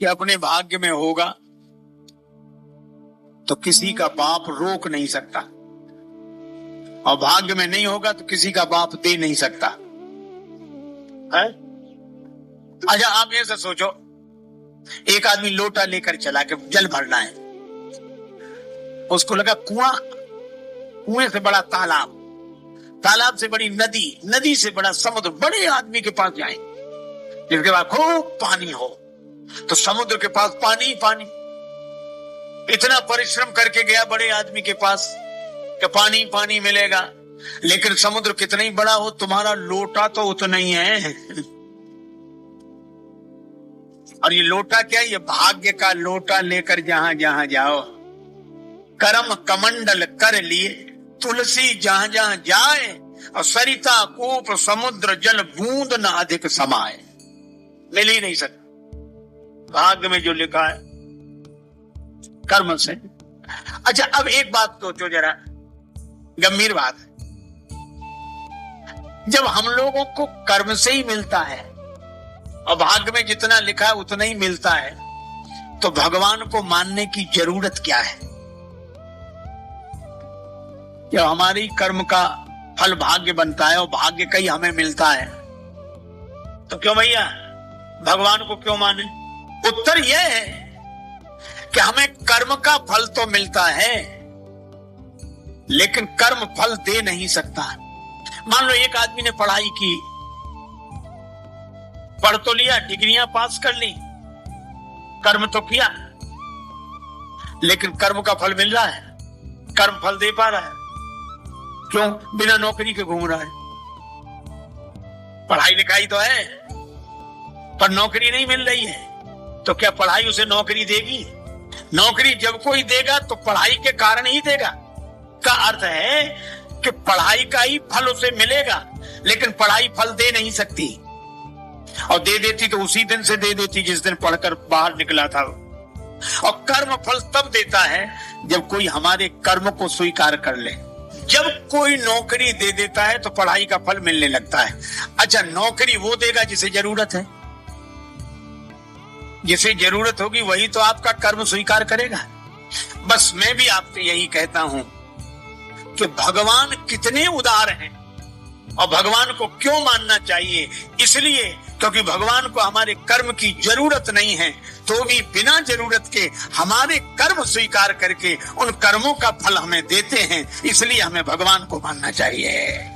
कि अपने भाग्य में होगा तो किसी का बाप रोक नहीं सकता, और भाग्य में नहीं होगा तो किसी का बाप दे नहीं सकता है। अच्छा आप ऐसा सोचो, एक आदमी लोटा लेकर चला के जल भरना है, उसको लगा कुआं, कुएं से बड़ा तालाब, तालाब से बड़ी नदी, नदी से बड़ा समुद्र, बड़े आदमी के पास जाए जिसके पास खूब पानी हो। तो समुद्र के पास पानी पानी, इतना परिश्रम करके गया बड़े आदमी के पास कि पानी पानी मिलेगा, लेकिन समुद्र कितना ही बड़ा हो तुम्हारा लोटा तो उतना ही है। और ये लोटा क्या है? ये भाग्य का लोटा लेकर जहां जहां जाओ, करम कमंडल कर लिए तुलसी जहां जहां जाए, और सरिता कूप समुद्र जल बूंद न अधिक समाए। मिल ही नहीं सकता भाग्य में जो लिखा है कर्म से। अच्छा अब एक बात सोचो जरा, गंभीर बात है, जब हम लोगों को कर्म से ही मिलता है और भाग्य में जितना लिखा है उतना ही मिलता है, तो भगवान को मानने की जरूरत क्या है? जब हमारी कर्म का फल भाग्य बनता है और भाग्य का ही हमें मिलता है, तो क्यों भैया भगवान को क्यों माने? उत्तर यह है कि हमें कर्म का फल तो मिलता है लेकिन कर्म फल दे नहीं सकता। मान लो एक आदमी ने पढ़ाई की, पढ़ तो लिया, डिग्रियां पास कर ली, कर्म तो किया, लेकिन कर्म का फल मिल रहा है, कर्म फल दे पा रहा है? क्यों? बिना नौकरी के घूम रहा है। पढ़ाई लिखाई तो है पर नौकरी नहीं मिल रही है, तो क्या पढ़ाई उसे नौकरी देगी? नौकरी जब कोई देगा तो पढ़ाई के कारण ही देगा। का अर्थ है कि पढ़ाई का ही फल उसे मिलेगा, लेकिन पढ़ाई फल दे नहीं सकती, और दे देती तो उसी दिन से दे देती जिस दिन पढ़कर बाहर निकला था। और कर्म फल तब देता है जब कोई हमारे कर्म को स्वीकार कर ले। जब कोई नौकरी दे देता है तो पढ़ाई का फल मिलने लगता है। अच्छा नौकरी वो देगा जिसे जरूरत है, जिसे जरूरत होगी वही तो आपका कर्म स्वीकार करेगा। बस मैं भी आपसे यही कहता हूं कि भगवान कितने उदार हैं, और भगवान को क्यों मानना चाहिए? इसलिए क्योंकि भगवान को हमारे कर्म की जरूरत नहीं है, तो भी बिना जरूरत के हमारे कर्म स्वीकार करके उन कर्मों का फल हमें देते हैं, इसलिए हमें भगवान को मानना चाहिए।